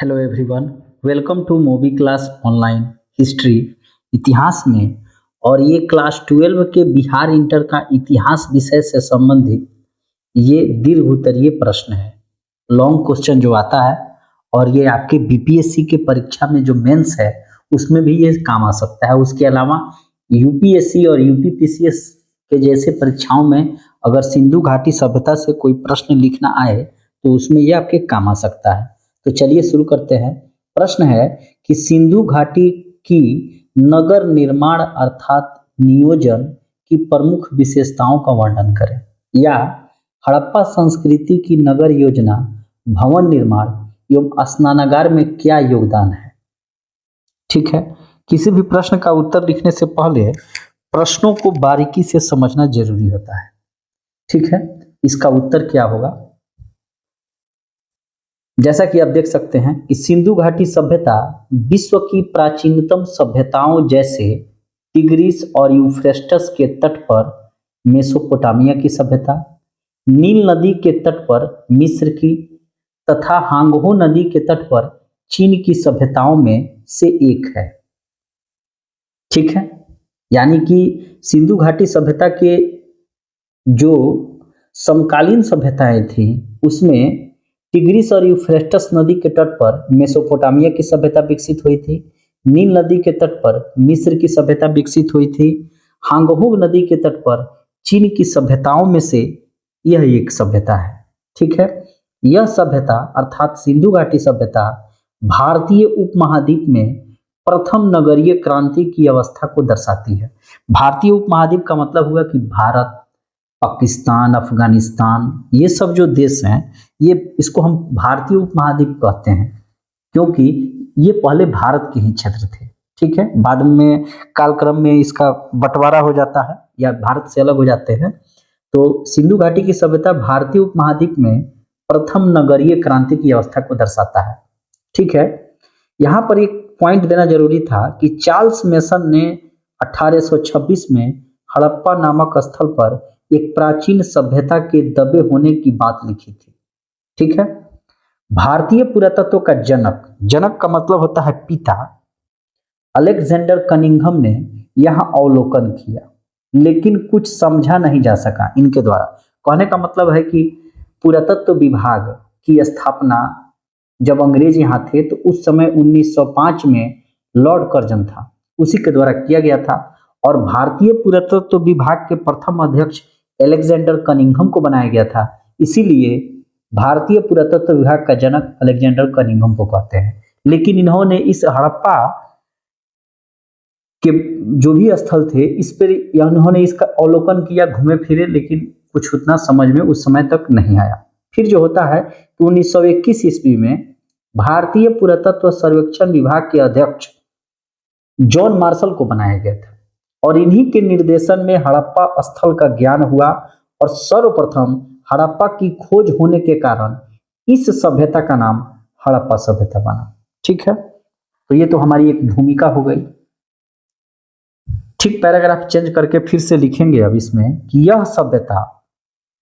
Hello everyone, welcome to movie class online history इतिहास में। और ये क्लास 12 के बिहार इंटर का इतिहास विषय से संबंधित ये दीर्घ उत्तरीय प्रश्न है। लॉन्ग क्वेश्चन जो आता है और ये आपके बीपीएससी के परीक्षा में जो मेंस है उसमें भी ये काम आ सकता है। उसके अलावा यूपीएससी और यूपीपीसीएस के जैसे परीक्षाओं में अगर सिंधु घाटी सभ्यता से कोई प्रश्न लिखना आए तो उसमें ये आपके काम आ सकता है। तो चलिए शुरू करते हैं। प्रश्न है कि सिंधु घाटी की नगर निर्माण अर्थात नियोजन की प्रमुख विशेषताओं का वर्णन करें, या हड़प्पा संस्कृति की नगर योजना, भवन निर्माण एवं स्नानागार में क्या योगदान है। ठीक है, किसी भी प्रश्न का उत्तर लिखने से पहले प्रश्नों को बारीकी से समझना जरूरी होता है। ठीक है, इसका उत्तर क्या होगा? जैसा कि आप देख सकते हैं कि सिंधु घाटी सभ्यता विश्व की प्राचीनतम सभ्यताओं जैसे टिग्रिस और यूफ्रेटस के तट पर मेसोपोटामिया की सभ्यता, नील नदी के तट पर मिस्र की तथा हांगहो नदी के तट पर चीन की सभ्यताओं में से एक है। ठीक है, यानी कि सिंधु घाटी सभ्यता के जो समकालीन सभ्यताएं थी उसमें टिग्रिस और यूफ्रेटस नदी के तट पर मेसोपोटामिया की सभ्यता विकसित हुई थी, नील नदी के तट पर मिस्र की सभ्यता विकसित हुई थी, हांगहो नदी के तट पर चीन की सभ्यताओं में से यह एक सभ्यता है। ठीक है, यह सभ्यता अर्थात सिंधु घाटी सभ्यता भारतीय उपमहाद्वीप में प्रथम नगरीय क्रांति की अवस्था को दर्शाती है। भारतीय उपमहाद्वीप का मतलब हुआ कि भारत, पाकिस्तान, अफगानिस्तान, ये सब जो देश हैं ये इसको हम भारतीय उपमहाद्वीप कहते हैं क्योंकि ये पहले भारत के ही क्षेत्र थे। ठीक है, बाद में कालक्रम में इसका बंटवारा हो जाता है या भारत से अलग हो जाते हैं। तो सिंधु घाटी की सभ्यता भारतीय उपमहाद्वीप में प्रथम नगरीय क्रांति की अवस्था को दर्शाता है। ठीक है, यहाँ पर एक पॉइंट देना जरूरी था कि चार्ल्स मेसन ने 1826 में हड़प्पा नामक स्थल पर एक प्राचीन सभ्यता के दबे होने की बात लिखी थी। ठीक है, भारतीय पुरातत्व का जनक, जनक का मतलब होता है पिता, अलेक्जेंडर कनिंघम ने यहाँ अवलोकन किया लेकिन कुछ समझा नहीं जा सका इनके द्वारा। कहने का मतलब है कि पुरातत्व विभाग की स्थापना जब अंग्रेज यहाँ थे तो उस समय 1905 में लॉर्ड कर्जन था, उसी के द्वारा किया गया था। और भारतीय पुरातत्व विभाग के प्रथम अध्यक्ष अलेक्जेंडर कनिंघम को बनाया गया था, इसीलिए भारतीय पुरातत्व विभाग का जनक अलेक्जेंडर कनिंघम को कहते हैं। लेकिन इन्होंने इस हड़प्पा के जो भी स्थल थे इस पर इन्होंने इसका अवलोकन किया, घूमे फिरे, लेकिन कुछ उतना समझ में उस समय तक नहीं आया। फिर जो होता है कि 1921 ईस्वी में भारतीय पुरातत्व सर्वेक्षण विभाग के अध्यक्ष जॉन मार्शल को बनाया गया था और इन्हीं के निर्देशन में हड़प्पा स्थल का ज्ञान हुआ और सर्वप्रथम हड़प्पा की खोज होने के कारण इस सभ्यता का नाम हड़प्पा सभ्यता बना। ठीक है, तो ये तो हमारी एक भूमिका हो गई। ठीक, पैराग्राफ चेंज करके फिर से लिखेंगे अब इसमें कि यह सभ्यता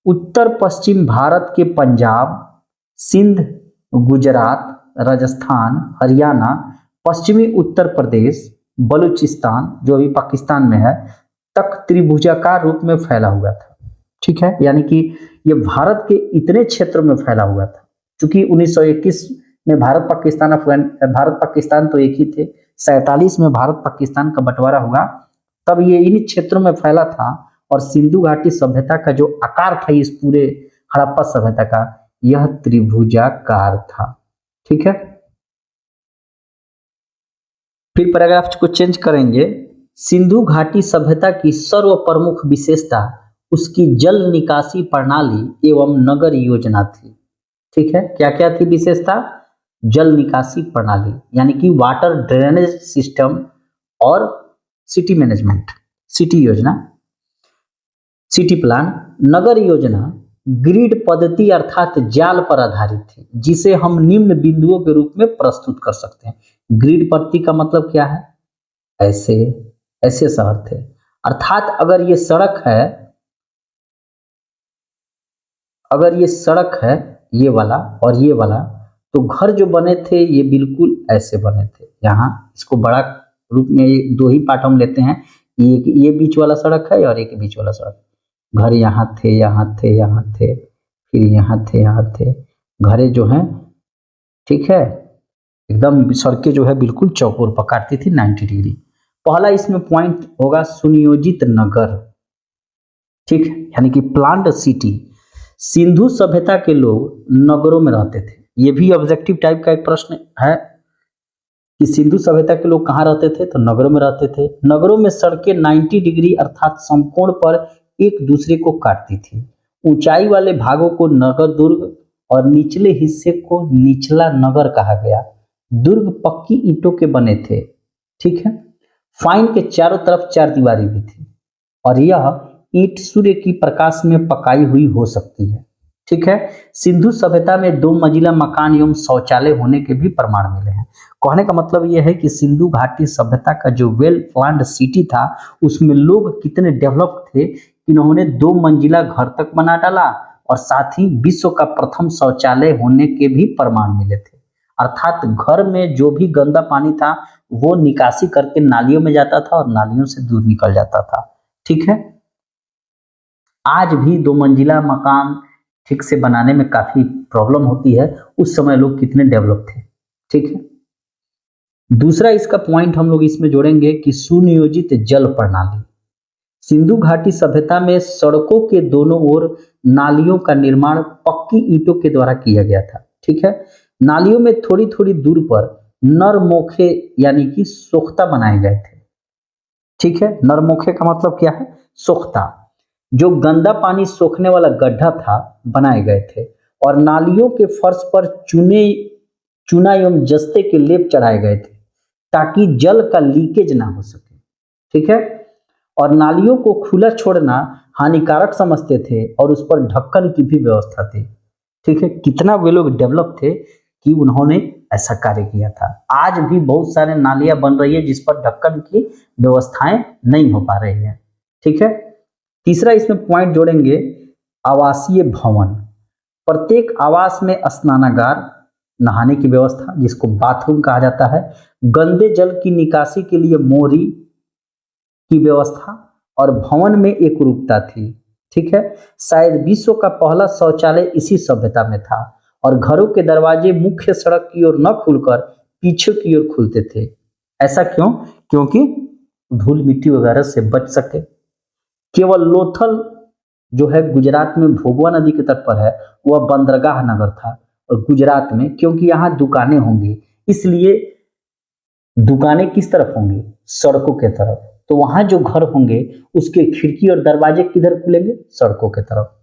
उत्तर पश्चिम भारत के पंजाब, सिंध, गुजरात, राजस्थान, हरियाणा, पश्चिमी उत्तर प्रदेश, बलूचिस्तान जो अभी पाकिस्तान में है तक त्रिभुजाकार रूप में फैला हुआ था। ठीक है, यानी कि ये भारत के इतने क्षेत्रों में फैला हुआ था। चूंकि 1921 में भारत पाकिस्तान तो एक ही थे, 47 में भारत पाकिस्तान का बंटवारा हुआ, तब ये इन क्षेत्रों में फैला था। और सिंधु घाटी सभ्यता का जो आकार था इस पूरे हड़प्पा सभ्यता का, यह त्रिभुजाकार था। ठीक है, फिर पैराग्राफ को चेंज करेंगे। सिंधु घाटी सभ्यता की सर्व प्रमुख विशेषता उसकी जल निकासी प्रणाली एवं नगर योजना थी। ठीक है, क्या क्या थी विशेषता? जल निकासी प्रणाली यानी कि वाटर ड्रेनेज सिस्टम और सिटी मैनेजमेंट, सिटी योजना, सिटी प्लान। नगर योजना ग्रिड पद्धति अर्थात जाल पर आधारित थी जिसे हम निम्न बिंदुओं के रूप में प्रस्तुत कर सकते हैं। ग्रिड पद्धति का मतलब क्या है? ऐसे ऐसे शहर थे, अर्थात अगर ये सड़क है ये वाला और ये वाला, तो घर जो बने थे ये बिल्कुल ऐसे बने थे। यहाँ इसको बड़ा रूप में दो ही पार्ट हम लेते हैं, ये बीच वाला सड़क है और एक बीच वाला सड़क। घर यहाँ थे, यहाँ थे, यहाँ थे, फिर यहाँ थे, यहाँ थे। घरे जो हैं, ठीक है, एकदम सड़कें जो है बिल्कुल चौकोर पर काटती थी 90 डिग्री। पहला इसमें पॉइंट होगा सुनियोजित नगर, ठीक है, यानी कि प्लान्ड सिटी। सिंधु सभ्यता के लोग नगरों में रहते थे। ये भी ऑब्जेक्टिव टाइप का एक प्रश्न है कि सिंधु सभ्यता के लोग कहाँ रहते थे, तो नगरों में रहते थे। नगरों में सड़कें 90 डिग्री अर्थात समकोण पर एक दूसरे को काटती थी। ऊंचाई वाले भागों को नगर दुर्ग और निचले हिस्से को निचला नगर कहा गया। दुर्ग पक्की ईंटों के बने थे, ठीक है। फाइन के चारों तरफ चार दीवारी भी थी और यह ईंट सूर्य की प्रकाश में पकाई हुई हो सकती है, ठीक है। सिंधु सभ्यता में 2 मंजिला मकान एवं शौचालय होने के भी प्रमाण मिले हैं। कहने का मतलब यह है कि सिंधु घाटी सभ्यता का जो वेल प्लान्ड सिटी था उसमें लोग कितने डेवलप थे कि उन्होंने 2 मंजिला घर तक बना डाला और साथ ही विश्व का प्रथम शौचालय होने के भी प्रमाण मिले थे। अर्थात घर में जो भी गंदा पानी था वो निकासी करके नालियों में जाता था और नालियों से दूर निकल जाता था, ठीक है। आज भी 2 मंजिला मकान ठीक से बनाने में काफी प्रॉब्लम होती है, उस समय लोग कितने डेवलप थे, ठीक है। दूसरा इसका पॉइंट हम लोग इसमें जोड़ेंगे कि सुनियोजित जल प्रणाली। सिंधु घाटी सभ्यता में सड़कों के दोनों ओर नालियों का निर्माण पक्की ईंटों के द्वारा किया गया था, ठीक है। नालियों में थोड़ी थोड़ी दूर पर नरमोखे यानी कि सोख्ता बनाए गए थे, ठीक है। नरमोखे का मतलब क्या है, सोख्ता, जो गंदा पानी सोखने वाला गड्ढा था, बनाए गए थे और नालियों के फर्श पर चूना एवं जस्ते के लेप चढ़ाए गए थे ताकि जल का लीकेज ना हो सके, ठीक है। और नालियों को खुला छोड़ना हानिकारक समझते थे और उस पर ढक्कन की भी व्यवस्था थी, ठीक है। कितना वे लोग डेवलप थे कि उन्होंने ऐसा कार्य किया था। आज भी बहुत सारे नालियां बन रही है जिस पर ढक्कन की व्यवस्थाएं नहीं हो पा रही है, ठीक है। तीसरा इसमें पॉइंट जोड़ेंगे आवासीय भवन। प्रत्येक आवास में स्नानागार, नहाने की व्यवस्था जिसको बाथरूम कहा जाता है, गंदे जल की निकासी के लिए मोरी की व्यवस्था और भवन में एक रूपता थी, ठीक है। शायद विश्व का पहला शौचालय इसी सभ्यता में था और घरों के दरवाजे मुख्य सड़क की ओर न खुलकर पीछे की ओर खुलते थे। ऐसा क्यों? क्योंकि धूल मिट्टी वगैरह से बच सके। केवल लोथल जो है गुजरात में भोगवा नदी के तट पर है, वह बंदरगाह नगर था और गुजरात में, क्योंकि यहाँ दुकानें होंगी इसलिए दुकानें किस तरफ होंगी, सड़कों के तरफ। तो वहां जो घर होंगे उसके खिड़की और दरवाजे किधर खुलेंगे, सड़कों के तरफ,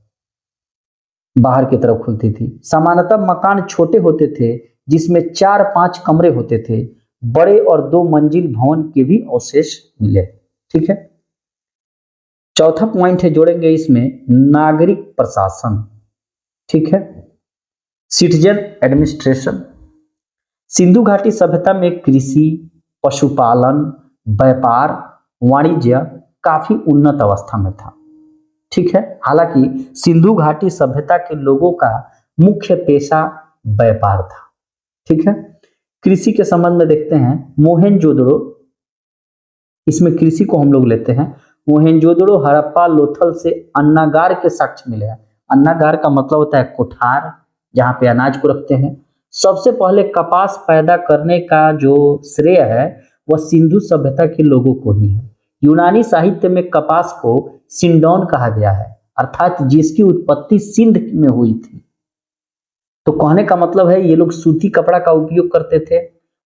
बाहर की तरफ खुलती थी। सामान्यतः मकान छोटे होते थे जिसमें 4-5 कमरे होते थे। बड़े और 2 मंजिल भवन के भी अवशेष मिले, ठीक है। चौथा पॉइंट है जोड़ेंगे इसमें नागरिक प्रशासन, ठीक है, सिटीजन एडमिनिस्ट्रेशन। सिंधु घाटी सभ्यता में कृषि, पशुपालन, व्यापार, वाणिज्य काफी उन्नत अवस्था में था, ठीक है। हालांकि सिंधु घाटी सभ्यता के लोगों का मुख्य पेशा व्यापार था, ठीक है। कृषि के संबंध में देखते हैं मोहनजोदड़ो, इसमें कृषि को हम लोग लेते हैं। मोहनजोदड़ो, हड़प्पा, लोथल से अन्नागार के साक्ष्य मिले हैं। अन्नागार का मतलब होता है कोठार, जहां पे अनाज को रखते हैं। सबसे पहले कपास पैदा करने का जो श्रेय है वह सिंधु सभ्यता के लोगों को ही है। यूनानी साहित्य में कपास को सिंडोन कहा गया है, अर्थात जिसकी उत्पत्ति सिंध में हुई थी। तो कहने का मतलब है ये लोग सूती कपड़ा का उपयोग करते थे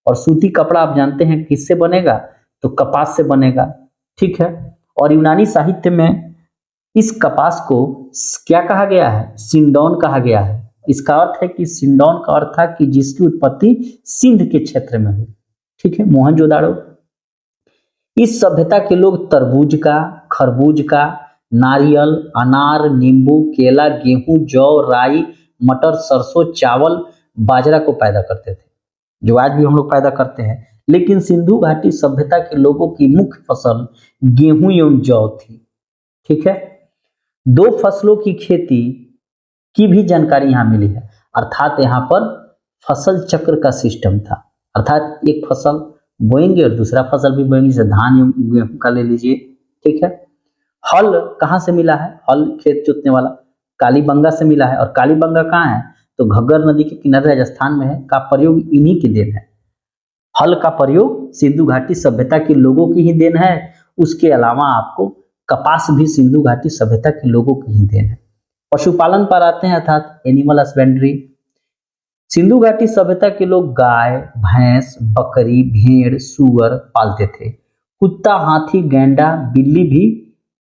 और सूती कपड़ा आप जानते हैं किससे बनेगा, तो कपास से बनेगा, ठीक है। और यूनानी साहित्य में इस कपास को क्या कहा गया है, सिंडोन कहा गया है। इसका अर्थ है कि सिंडोन का अर्थ था कि जिसकी उत्पत्ति सिंध के क्षेत्र में हुई, ठीक है, मोहनजोदाड़ो। इस सभ्यता के लोग तरबूज का, खरबूज का, नारियल, अनार, नींबू, केला, गेहूं, जौ, राई, मटर, सरसों, चावल, बाजरा को पैदा करते थे, जो आज भी हम लोग पैदा करते हैं। लेकिन सिंधु घाटी सभ्यता के लोगों की मुख्य फसल गेहूं एवं जौ थी, ठीक है। 2 फसलों की खेती की भी जानकारी यहाँ मिली है, अर्थात यहाँ पर फसल चक्र का सिस्टम था, अर्थात एक फसल बोएंगे और दूसरा फसल भी बोएंगे, जैसे धान गेहूं का ले लीजिए। ठीक है। हल कहाँ से मिला है? हल खेत जोतने वाला कालीबंगा से मिला है, और कालीबंगा कहाँ है? तो घग्गर नदी के किनारे राजस्थान में है। का प्रयोग इन्हीं की देन है। हल का प्रयोग सिंधु घाटी सभ्यता के लोगों की ही देन है। उसके अलावा आपको कपास भी सिंधु घाटी सभ्यता के लोगों की ही देन है। पशुपालन पर आते हैं, अर्थात एनिमल हस्बेंड्री। सिंधु घाटी सभ्यता के लोग गाय, भैंस, बकरी, भेड़, सुअर पालते थे। कुत्ता, हाथी, गैंडा, बिल्ली भी,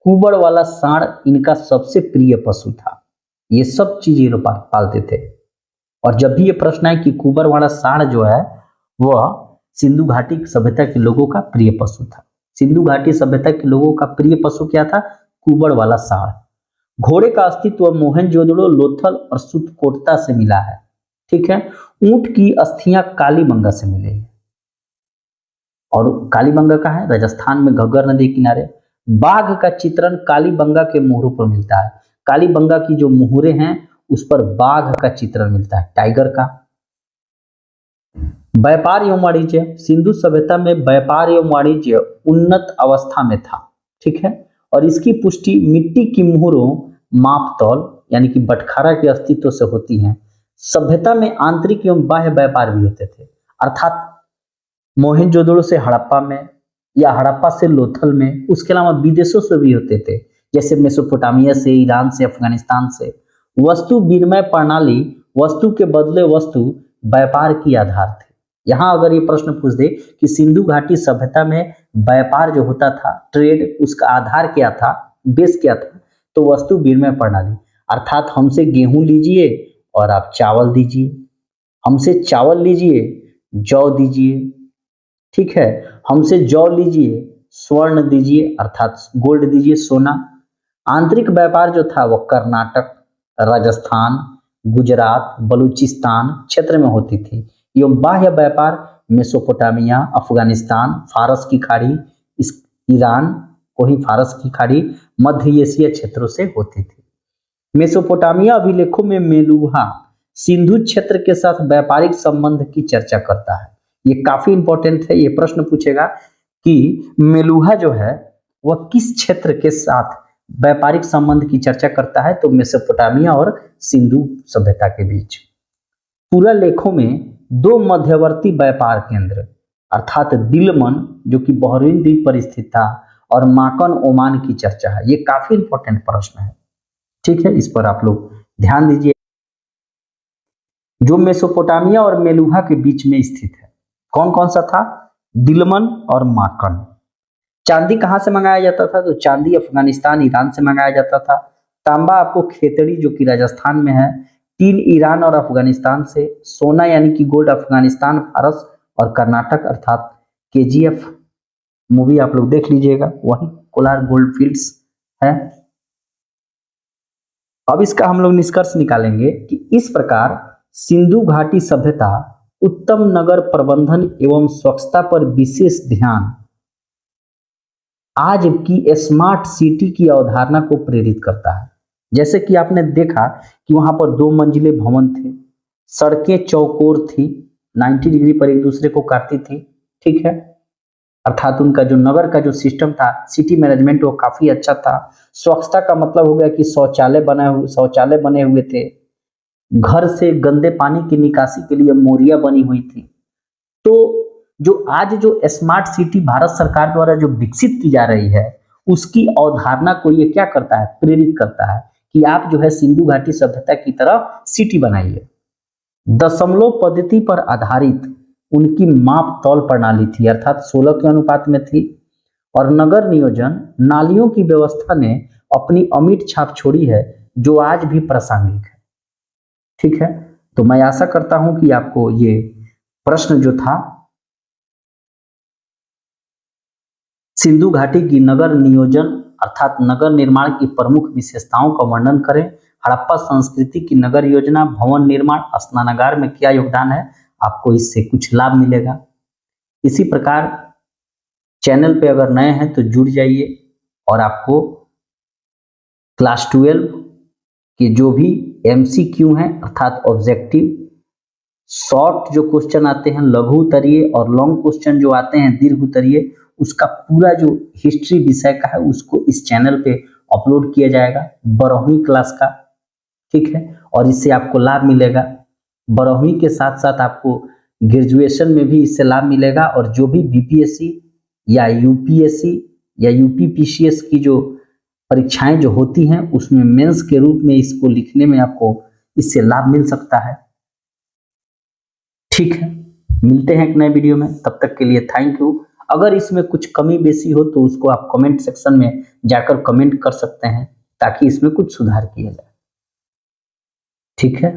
कुबड़ वाला सांड इनका सबसे प्रिय पशु था। ये सब चीजें ये लोग पालते थे। और जब भी ये प्रश्न है कि कुबड़ वाला सांड जो है वह सिंधु घाटी सभ्यता के लोगों का प्रिय पशु था। सिंधु घाटी सभ्यता के लोगों का प्रिय पशु क्या था? कुबड़ वाला सांड। घोड़े का अस्तित्व मोहनजोदड़ो, लोथल और सुतकोटता से मिला है। ठीक है। ऊंट की अस्थियां कालीबंगा से मिली है, और कालीबंगा का है राजस्थान में घग्गर नदी किनारे। बाघ का चित्रण कालीबंगा के मोहरों पर मिलता है। कालीबंगा की जो मोहरे हैं उस पर बाघ का चित्रण मिलता है, टाइगर का। व्यापार एवं वाणिज्य, सिंधु सभ्यता में व्यापार एवं वाणिज्य उन्नत अवस्था में था। ठीक है। और इसकी पुष्टि मिट्टी की मोहरों, मापतौल यानी कि बटखारा के अस्तित्व से होती है। सभ्यता में आंतरिक एवं बाह्य व्यापार भी होते थे, अर्थात मोहनजोदड़ो से हड़प्पा में या हड़प्पा से लोथल में, उसके अलावा विदेशों से भी होते थे, जैसे मेसोपोटामिया से, ईरान से, अफगानिस्तान से। वस्तु विनिमय प्रणाली, वस्तु के बदले वस्तु व्यापार की आधार थे। यहाँ अगर ये प्रश्न पूछ दे कि सिंधु घाटी सभ्यता में व्यापार जो होता था, ट्रेड, उसका आधार क्या था, बेस क्या था, तो वस्तु विनिमय प्रणाली, अर्थात हमसे गेहूं लीजिए और आप चावल दीजिए, हमसे चावल लीजिए, जौ दीजिए। ठीक है। हमसे जौ लीजिए, स्वर्ण दीजिए, अर्थात गोल्ड दीजिए, सोना। आंतरिक व्यापार जो था वह कर्नाटक, राजस्थान, गुजरात, बलूचिस्तान क्षेत्र में होती थी। एवं बाह्य व्यापार मेसोपोटामिया, अफगानिस्तान, फारस की खाड़ी, इस ईरान को ही फारस की खाड़ी, मध्य एशिया क्षेत्रों से होती थी। मेसोपोटामिया अभिलेखों में मेलुहा सिंधु क्षेत्र के साथ व्यापारिक संबंध की चर्चा करता है। ये काफी इंपॉर्टेंट है, ये प्रश्न पूछेगा कि मेलुहा जो है वह किस क्षेत्र के साथ व्यापारिक संबंध की चर्चा करता है, तो मेसोपोटामिया और सिंधु सभ्यता के बीच। पूरा लेखों में दो मध्यवर्ती व्यापार केंद्र, अर्थात दिलमन जो कि बहरीन द्वीप पर स्थित था, और माकन ओमान की चर्चा है। ये काफी इंपॉर्टेंट प्रश्न है। ठीक है, इस पर आप लोग ध्यान दीजिए। जो मेसोपोटामिया और मेलुहा के बीच में स्थित है, कौन कौन सा था? दिलमन और माकन। चांदी कहाँ से मंगाया जाता था? तो चांदी अफगानिस्तान, ईरान से मंगाया जाता था। तांबा आपको खेतड़ी जो कि राजस्थान में है, टील ईरान और अफगानिस्तान से। सोना यानी कि गोल्ड अफगानिस्तान, फारस और कर्नाटक, अर्थात केजीएफ मूवी आप लोग देख लीजिएगा, वही कोलार गोल्ड फील्ड्स है। अब इसका हम लोग निष्कर्ष निकालेंगे कि इस प्रकार सिंधु घाटी सभ्यता उत्तम नगर प्रबंधन एवं स्वच्छता पर विशेष ध्यान आज की स्मार्ट सिटी की अवधारणा को प्रेरित करता है। जैसे कि आपने देखा कि वहां पर 2 मंजिले भवन थे, सड़कें चौकोर थी, 90 डिग्री पर एक दूसरे को काटती थी। ठीक है। अर्थात उनका जो नगर का जो सिस्टम था, सिटी मैनेजमेंट, वो काफी अच्छा था। स्वच्छता का मतलब हो गया कि शौचालय बने हुए थे। घर से गंदे पानी की निकासी के लिए मोरिया बनी हुई थी। तो जो आज जो स्मार्ट सिटी भारत सरकार द्वारा जो विकसित की जा रही है, उसकी अवधारणा को ये क्या करता है? प्रेरित करता है कि आप जो है सिंधु घाटी सभ्यता की तरह सिटी बनाइए। दशमलव पद्धति पर आधारित उनकी माप तौल प्रणाली थी, अर्थात 16 के अनुपात में थी। और नगर नियोजन, नालियों की व्यवस्था ने अपनी अमिट छाप छोड़ी है, जो आज भी प्रासंगिक है। ठीक है। तो मैं आशा करता हूं कि आपको ये प्रश्न जो था सिंधु घाटी की नगर नियोजन अर्थात नगर निर्माण की प्रमुख विशेषताओं का वर्णन करें, हड़प्पा संस्कृति की नगर योजना, भवन निर्माण, स्नानागार में क्या योगदान है, आपको इससे कुछ लाभ मिलेगा। इसी प्रकार चैनल पे अगर नए हैं तो जुड़ जाइए, और आपको क्लास 12 के जो भी MCQ हैं, अर्थात ऑब्जेक्टिव शॉर्ट जो क्वेश्चन आते हैं लघु उत्तरीय और लॉन्ग क्वेश्चन जो आते हैं दीर्घ उत्तरीय, उसका पूरा जो हिस्ट्री विषय का है उसको इस चैनल पे अपलोड किया जाएगा 12वीं क्लास का। ठीक है, और इससे आपको लाभ मिलेगा। 12वीं के साथ साथ आपको ग्रेजुएशन में भी इससे लाभ मिलेगा, और जो भी बीपीएससी या यूपीएससी या यूपीपीसीएस की जो परीक्षाएं जो होती हैं उसमें मेंस के रूप में इसको लिखने में आपको इससे लाभ मिल सकता है। ठीक है, मिलते हैं एक नए वीडियो में, तब तक के लिए थैंक यू। अगर इसमें कुछ कमी बेसी हो तो उसको आप कमेंट सेक्शन में जाकर कमेंट कर सकते हैं ताकि इसमें कुछ सुधार किया जाए। ठीक है।